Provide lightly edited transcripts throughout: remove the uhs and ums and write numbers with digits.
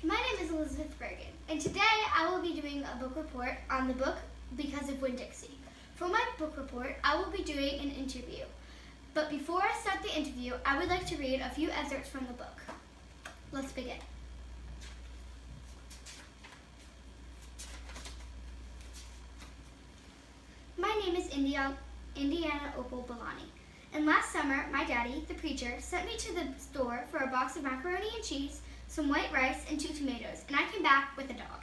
My name is Elizabeth Bergen, and today I will be doing a book report on the book Because of Winn-Dixie. For my book report, I will be doing an interview. But before I start the interview, I would like to read a few excerpts from the book. Let's begin. My name is Indiana Opal Bellani, and last summer, my daddy, the preacher, sent me to the store for a box of macaroni and cheese, some white rice, and 2 tomatoes, and I came back with a dog.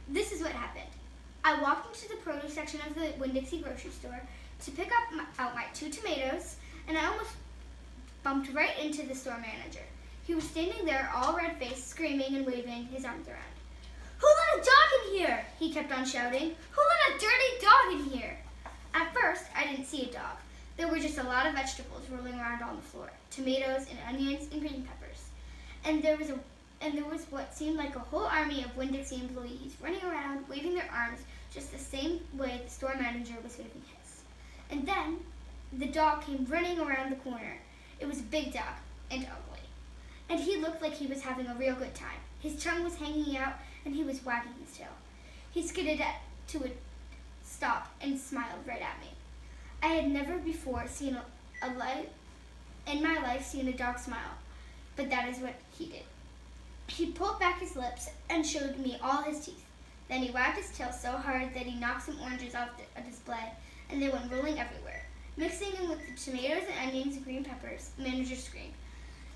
This is what happened. I walked into the produce section of the Winn-Dixie grocery store to pick out my 2 tomatoes, and I almost bumped right into the store manager. He was standing there all red-faced, screaming and waving his arms around. "Who let a dog in here?" he kept on shouting. "Who let a dirty dog in here?" At first, I didn't see a dog. There were just a lot of vegetables rolling around on the floor, tomatoes and onions and green peppers. And there was what seemed like a whole army of Winn-Dixie employees running around, waving their arms just the same way the store manager was waving his. And then the dog came running around the corner. It was a big dog and ugly. And he looked like he was having a real good time. His tongue was hanging out and he was wagging his tail. He skidded to a stop and smiled right at me. I had never before seen in my life seen a dog smile, but that is what he did. He pulled back his lips and showed me all his teeth. Then he wagged his tail so hard that he knocked some oranges off a display, and they went rolling everywhere. Mixing in with the tomatoes and onions and green peppers, the manager screamed,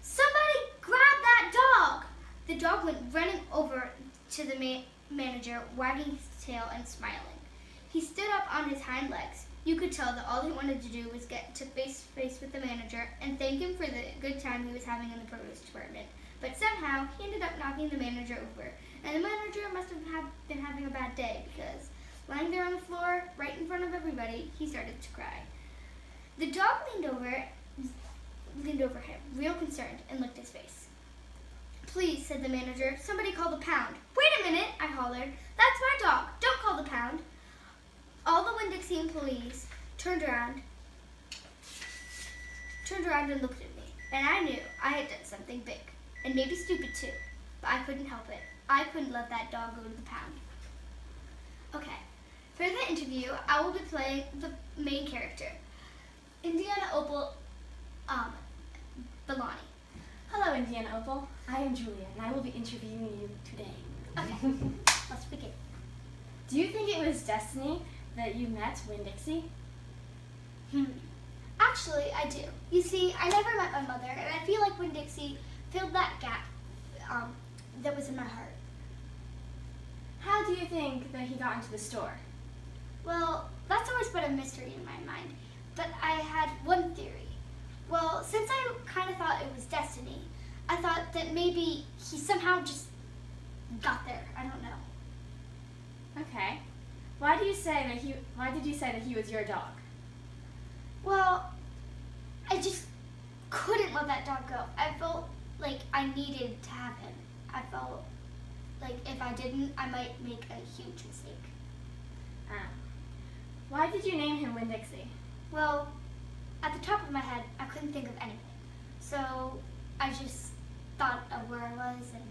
"Somebody grab that dog!" The dog went running over to the manager, wagging his tail and smiling. He stood up on his hind legs. You could tell that all he wanted to do was get to face to face with the manager and thank him for the good time he was having in the produce department. But somehow, he ended up knocking the manager over, and the manager must have been having a bad day because, lying there on the floor, right in front of everybody, he started to cry. The dog leaned over him, real concerned, and licked his face. "Please," said the manager, "somebody call the pound." "Wait a minute," I hollered. "That's my dog. Don't call the pound." All the Winn-Dixie employees turned around and looked at me, and I knew I had done something big, and maybe stupid too, but I couldn't help it. I couldn't let that dog go to the pound. Okay, for the interview, I will be playing the main character, Indiana Opal Bellani. Hello, Indiana Opal. I am Julia, and I will be interviewing you today. Okay, let's begin. Do you think it was destiny that you met Winn-Dixie? Actually, I do. You see, I never met my mother, and I feel like Winn-Dixie filled that gap that was in my heart. How do you think that he got into the store? Well, that's always been a mystery in my mind, but I had one theory. Well, since I kind of thought it was destiny, I thought that maybe he somehow just got there. I don't know. Okay. Why did you say that he was your dog? Well, I just couldn't let that dog go. I felt like I needed to have him. I felt like if I didn't, I might make a huge mistake. Why did you name him Winn-Dixie? Well, at the top of my head, I couldn't think of anything. So I just thought of where I was and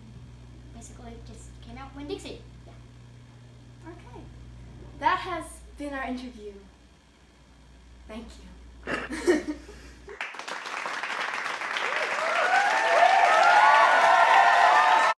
basically just came out Winn-Dixie. Yeah. Okay. That has been our interview. Thank you.